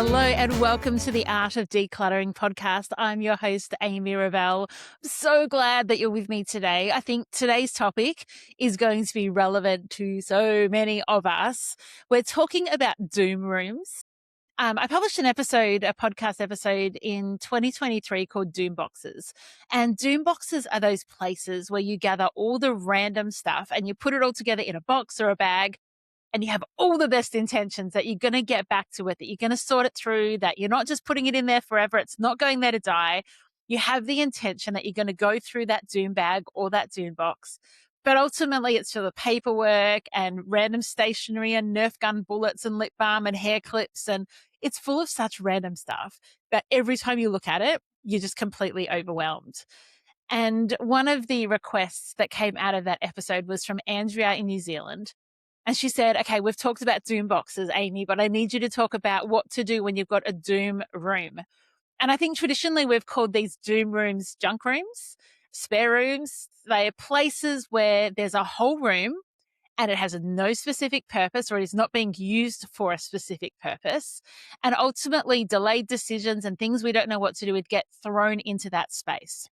Hello and welcome to the Art of Decluttering podcast. I'm your host, Amy Revell. I'm so glad that you're with me today. I think today's topic is going to be relevant to so many of us. We're talking about doom rooms. I published a podcast episode in 2023 called Doom Boxes. And Doom Boxes are those places where you gather all the random stuff and you put it all together in a box or a bag. And you have all the best intentions that you're going to get back to it, that you're going to sort it through, that you're not just putting it in there forever. It's not going there to die. You have the intention that you're going to go through that doom bag or that doom box. But ultimately, it's full of paperwork and random stationery and Nerf gun bullets and lip balm and hair clips. And it's full of such random stuff that every time you look at it, you're just completely overwhelmed. And one of the requests that came out of that episode was from Andrea in New Zealand. And she said, okay, we've talked about doom boxes, Amy, but I need you to talk about what to do when you've got a doom room. And I think traditionally we've called these doom rooms junk rooms, spare rooms. They are places where there's a whole room and it has no specific purpose, or it is not being used for a specific purpose. And ultimately delayed decisions and things we don't know what to do with get thrown into that space.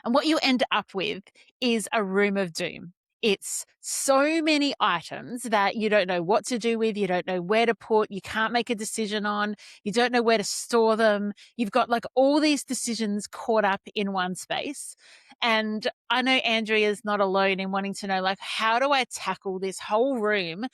And what you end up with is a room of doom. It's so many items that you don't know what to do with. You don't know where to put. You can't make a decision on. You don't know where to store them. You've got like all these decisions caught up in one space. And I know Andrea's not alone in wanting to know, like, how do I tackle this whole room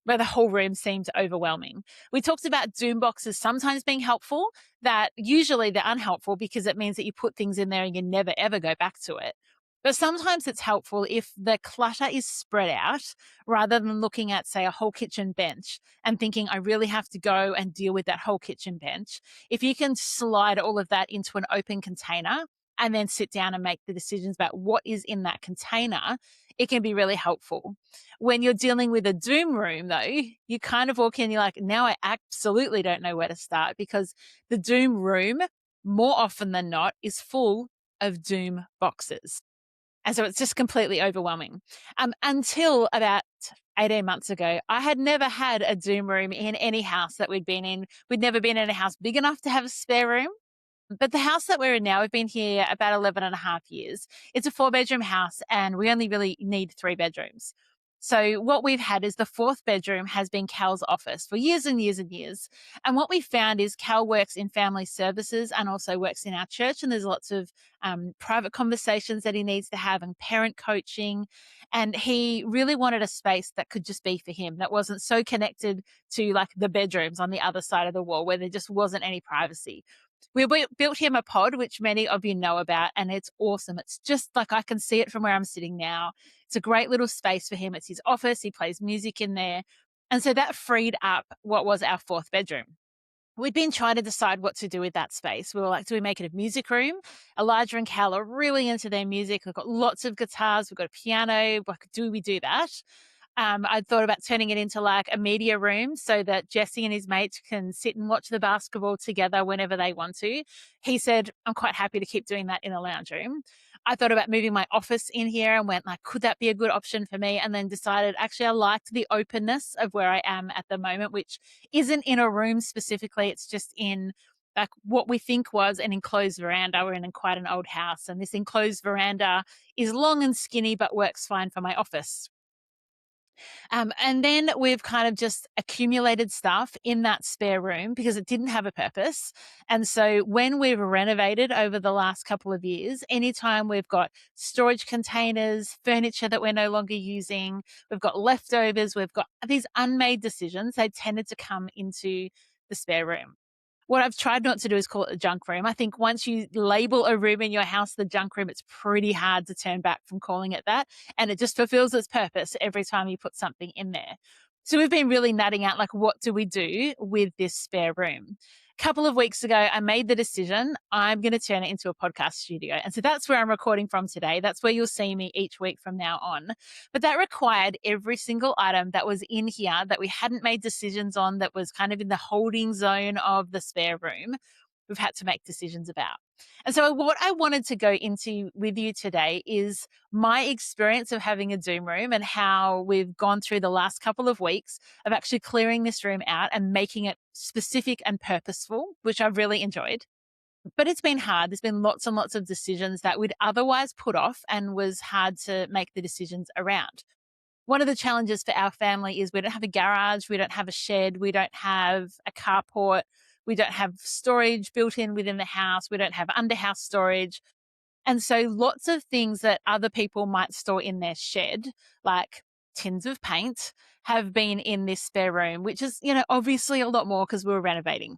where the whole room seems overwhelming? We talked about doom boxes sometimes being helpful, that usually they're unhelpful because it means that you put things in there and you never ever go back to it. But sometimes it's helpful if the clutter is spread out rather than looking at, say, a whole kitchen bench and thinking, I really have to go and deal with that whole kitchen bench. If you can slide all of that into an open container and then sit down and make the decisions about what is in that container, it can be really helpful. When you're dealing with a doom room, though, you kind of walk in, you're like, now I absolutely don't know where to start, because the doom room, more often than not, is full of doom boxes. And so it's just completely overwhelming. Until about 18 months ago, I had never had a doom room in any house that we'd been in. We'd never been in a house big enough to have a spare room. But the house that we're in now, we've been here about 11 and a half years. It's a 4-bedroom house and we only really need 3 bedrooms. So what we've had is the 4th bedroom has been Cal's office for years and years and years. And what we found is Cal works in family services and also works in our church. And there's lots of private conversations that he needs to have and parent coaching. And he really wanted a space that could just be for him, that wasn't so connected to like the bedrooms on the other side of the wall where there just wasn't any privacy. We built him a pod, which many of you know about, and it's awesome. It's just like I can see it from where I'm sitting now. It's a great little space for him. It's his office. He plays music in there. And so that freed up what was our 4th bedroom. We'd been trying to decide what to do with that space. We were like, do we make it a music room? Elijah and Cal are really into their music. We've got lots of guitars. We've got a piano. Like, do we do that? I thought about turning it into like a media room so that Jesse and his mates can sit and watch the basketball together whenever they want to. He said, I'm quite happy to keep doing that in the lounge room. I thought about moving my office in here and went like, could that be a good option for me? And then decided actually I liked the openness of where I am at the moment, which isn't in a room specifically. It's just in like what we think was an enclosed veranda. We're in quite an old house, and this enclosed veranda is long and skinny, but works fine for my office. And then we've kind of just accumulated stuff in that spare room because it didn't have a purpose. And so when we've renovated over the last couple of years, anytime we've got storage containers, furniture that we're no longer using, we've got leftovers, we've got these unmade decisions, they tended to come into the spare room. What I've tried not to do is call it a junk room. I think once you label a room in your house the junk room, it's pretty hard to turn back from calling it that. And it just fulfills its purpose every time you put something in there. So we've been really nutting out, like, what do we do with this spare room? A couple of weeks ago, I made the decision I'm going to turn it into a podcast studio. And so that's where I'm recording from today. That's where you'll see me each week from now on. But that required every single item that was in here that we hadn't made decisions on, that was kind of in the holding zone of the spare room. we've had to make decisions about. And so, what I wanted to go into with you today is my experience of having a Zoom room and how we've gone through the last couple of weeks of actually clearing this room out and making it specific and purposeful, which I've really enjoyed. But it's been hard. There's been lots and lots of decisions that we'd otherwise put off and was hard to make the decisions around. One of the challenges for our family is we don't have a garage, we don't have a shed, we don't have a carport, we don't have storage built in within the house, we don't have underhouse storage. And so lots of things that other people might store in their shed, like tins of paint, have been in this spare room, which is, obviously a lot more because we were renovating.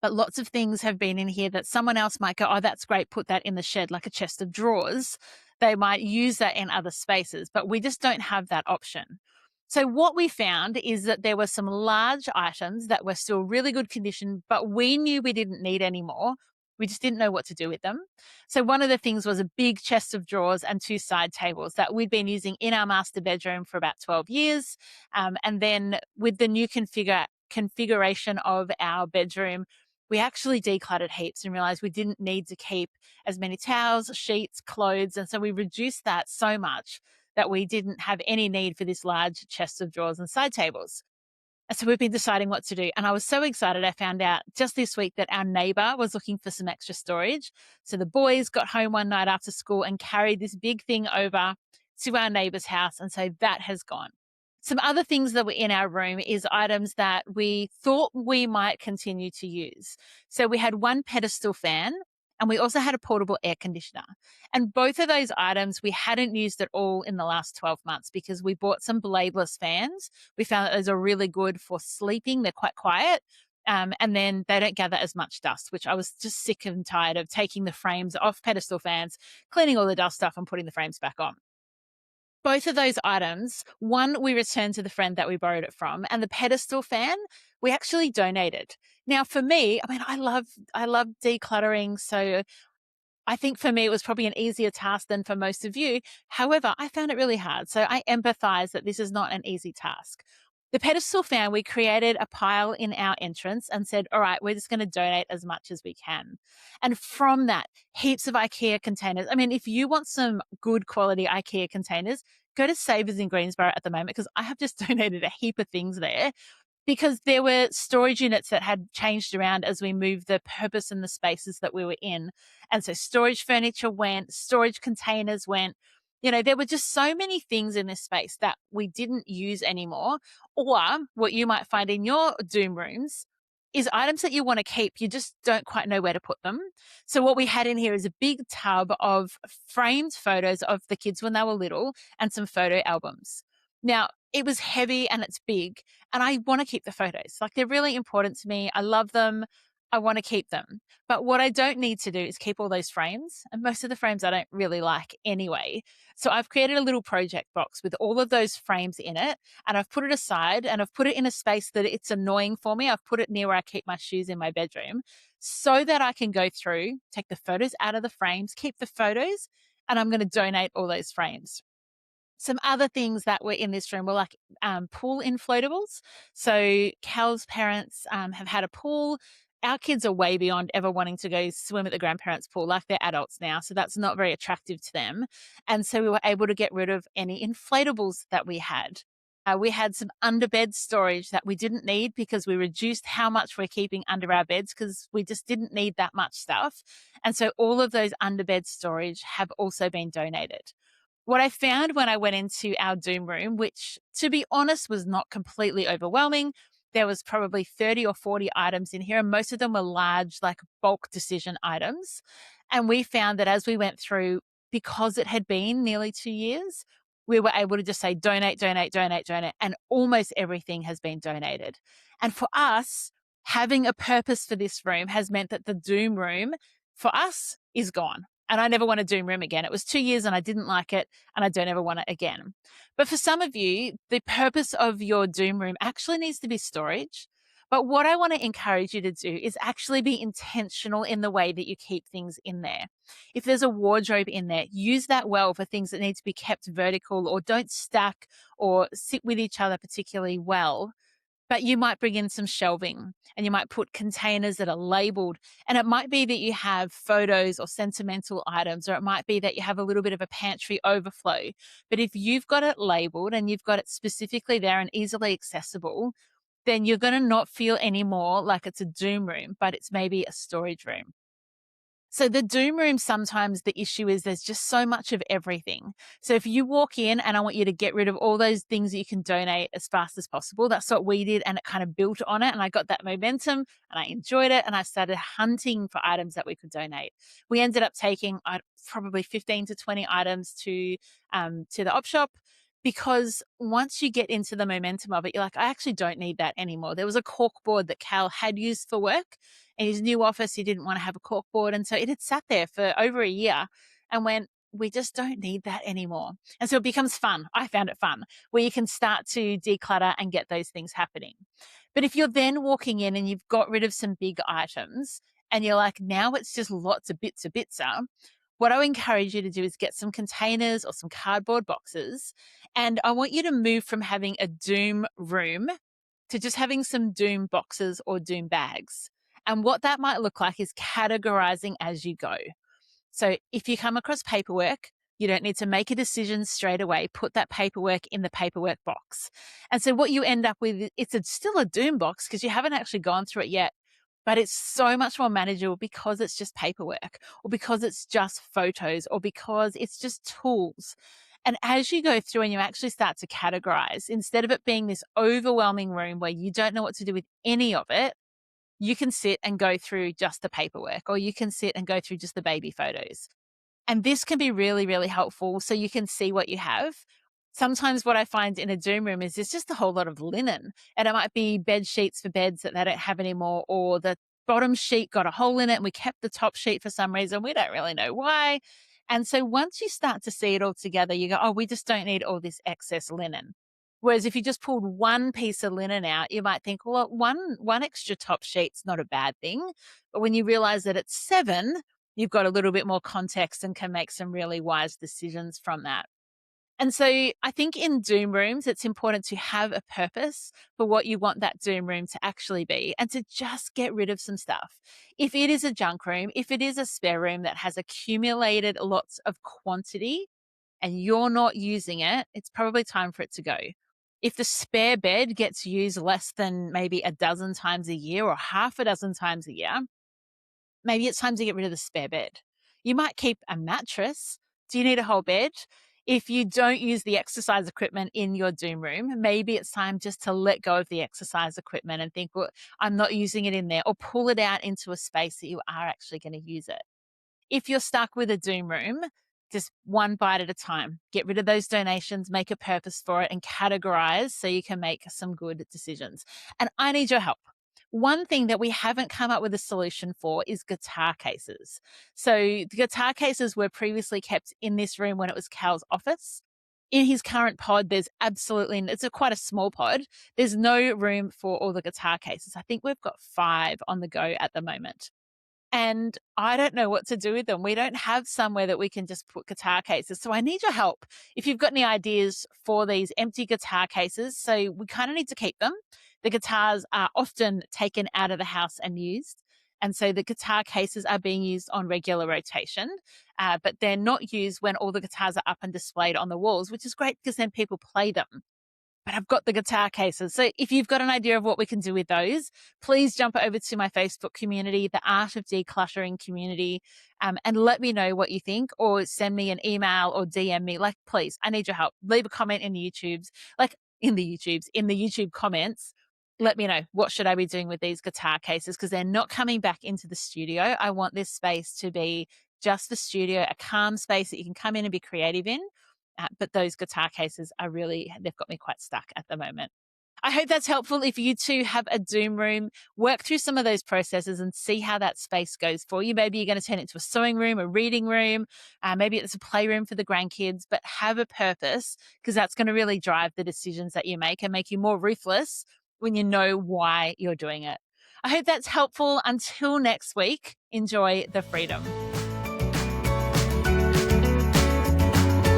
But lots of things have been in here that someone else might go, oh, that's great, put that in the shed, like a chest of drawers. They might use that in other spaces, but we just don't have that option. So what we found is that there were some large items that were still really good condition, but we knew we didn't need anymore. We just didn't know what to do with them. So one of the things was a big chest of drawers and two side tables that we'd been using in our master bedroom for about 12 years. And then with the new configuration of our bedroom, we actually decluttered heaps and realized we didn't need to keep as many towels, sheets, clothes. And so we reduced that so much that we didn't have any need for this large chest of drawers and side tables. And so we've been deciding what to do. And I was so excited. I found out just this week that our neighbor was looking for some extra storage. So the boys got home one night after school and carried this big thing over to our neighbor's house. And so that has gone. Some other things that were in our room is items that we thought we might continue to use. So we had one pedestal fan and we also had a portable air conditioner. And both of those items we hadn't used at all in the last 12 months because we bought some bladeless fans. We found that those are really good for sleeping. They're quite quiet. And then they don't gather as much dust, which I was just sick and tired of taking the frames off pedestal fans, cleaning all the dust off and putting the frames back on. Both of those items, one we returned to the friend that we borrowed it from, and the pedestal fan we actually donated. Now, for me, I mean, I love decluttering, so I think for me it was probably an easier task than for most of you. However, I found it really hard, so I empathize that this is not an easy task. The pedestal fan, we created a pile in our entrance and said, all right, we're just going to donate as much as we can. And from that, heaps of IKEA containers. I mean, if you want some good quality IKEA containers, go to Savers in Greensboro at the moment because I have just donated a heap of things there because there were storage units that had changed around as we moved the purpose and the spaces that we were in. And so storage furniture went, storage containers went. There were just so many things in this space that we didn't use anymore. Or what you might find in your Doom rooms is items that you want to keep, you just don't quite know where to put them. So what we had in here is a big tub of framed photos of the kids when they were little and some photo albums. Now, it was heavy and it's big, and I want to keep the photos. Like, they're really important to me. I love them. I want to keep them. But what I don't need to do is keep all those frames. And most of the frames I don't really like anyway. So I've created a little project box with all of those frames in it, and I've put it aside and I've put it in a space that it's annoying for me. I've put it near where I keep my shoes in my bedroom so that I can go through, take the photos out of the frames, keep the photos, and I'm going to donate all those frames. Some other things that were in this room were like pool inflatables. So Cal's parents have had a pool. Our kids are way beyond ever wanting to go swim at the grandparents' pool, like they're adults now. So that's not very attractive to them. And so we were able to get rid of any inflatables that we had. We had some underbed storage that we didn't need because we reduced how much we're keeping under our beds because we just didn't need that much stuff. And so all of those underbed storage have also been donated. What I found when I went into our Doom room, which to be honest was not completely overwhelming, there was probably 30 or 40 items in here, and most of them were large, like bulk decision items. And we found that as we went through, because it had been nearly 2 years, we were able to just say donate, donate, donate, donate, and almost everything has been donated. And for us, having a purpose for this room has meant that the Doom room for us is gone. And I never want a Doom room again. It was 2 years and I didn't like it and I don't ever want it again. But for some of you, the purpose of your Doom room actually needs to be storage. But what I want to encourage you to do is actually be intentional in the way that you keep things in there. If there's a wardrobe in there, use that well for things that need to be kept vertical or don't stack or sit with each other particularly well. But you might bring in some shelving and you might put containers that are labeled. And it might be that you have photos or sentimental items, or it might be that you have a little bit of a pantry overflow. But if you've got it labeled and you've got it specifically there and easily accessible, then you're going to not feel anymore like it's a doom room, but it's maybe a storage room. So the doom room, sometimes the issue is there's just so much of everything. So if you walk in and I want you to get rid of all those things that you can donate as fast as possible, that's what we did. And it kind of built on it. And I got that momentum and I enjoyed it. And I started hunting for items that we could donate. We ended up taking probably 15 to 20 items to the op shop, because once you get into the momentum of it, you're like, I actually don't need that anymore. There was a cork board that Cal had used for work. In his new office, he didn't want to have a cork board. And so it had sat there for over a year and went, we just don't need that anymore. And so it becomes fun. I found it fun, where you can start to declutter and get those things happening. But if you're then walking in and you've got rid of some big items and you're like, now it's just lots of bits, what I encourage you to do is get some containers or some cardboard boxes. And I want you to move from having a doom room to just having some doom boxes or doom bags. And what that might look like is categorizing as you go. So if you come across paperwork, you don't need to make a decision straight away. Put that paperwork in the paperwork box. And so what you end up with, still a doom box because you haven't actually gone through it yet, but it's so much more manageable because it's just paperwork, or because it's just photos, or because it's just tools. And as you go through and you actually start to categorize, instead of it being this overwhelming room where you don't know what to do with any of it, you can sit and go through just the paperwork, or you can sit and go through just the baby photos. And this can be really, really helpful so you can see what you have. Sometimes what I find in a doom room is there's just a whole lot of linen, and it might be bed sheets for beds that they don't have anymore, or the bottom sheet got a hole in it and we kept the top sheet for some reason. We don't really know why. And so once you start to see it all together, you go, oh, we just don't need all this excess linen. Whereas if you just pulled one piece of linen out, you might think, well, one extra top sheet's not a bad thing. But when you realize that it's 7, you've got a little bit more context and can make some really wise decisions from that. And so I think in doom rooms, it's important to have a purpose for what you want that doom room to actually be, and to just get rid of some stuff. If it is a junk room, if it is a spare room that has accumulated lots of quantity and you're not using it, it's probably time for it to go. If the spare bed gets used less than maybe a dozen times a year or half a dozen times a year, maybe it's time to get rid of the spare bed. You might keep a mattress. Do you need a whole bed? If you don't use the exercise equipment in your doom room, maybe it's time just to let go of the exercise equipment and think, well, I'm not using it in there, or pull it out into a space that you are actually going to use it. If you're stuck with a doom room, just one bite at a time. Get rid of those donations, make a purpose for it, and categorize so you can make some good decisions. And I need your help. One thing that we haven't come up with a solution for is guitar cases. So the guitar cases were previously kept in this room when it was Cal's office. In his current pod, there's absolutely, it's quite a small pod. There's no room for all the guitar cases. I think we've got 5 on the go at the moment. And I don't know what to do with them. We don't have somewhere that we can just put guitar cases. So I need your help. If you've got any ideas for these empty guitar cases, so we kind of need to keep them. The guitars are often taken out of the house and used. And so the guitar cases are being used on regular rotation, but they're not used when all the guitars are up and displayed on the walls, which is great because then people play them. But I've got the guitar cases. So if you've got an idea of what we can do with those, please jump over to my Facebook community, the Art of Decluttering community, and let me know what you think, or send me an email or DM me. Like, please, I need your help. Leave a comment in the in the YouTube comments. Let me know, what should I be doing with these guitar cases? Because they're not coming back into the studio. I want this space to be just the studio, a calm space that you can come in and be creative in. But those guitar cases they've got me quite stuck at the moment. I hope that's helpful. If you too have a doom room, work through some of those processes and see how that space goes for you. Maybe you're going to turn it into a sewing room, a reading room, maybe it's a playroom for the grandkids, but have a purpose, because that's going to really drive the decisions that you make and make you more ruthless when you know why you're doing it. I hope that's helpful. Until next week, enjoy the freedom.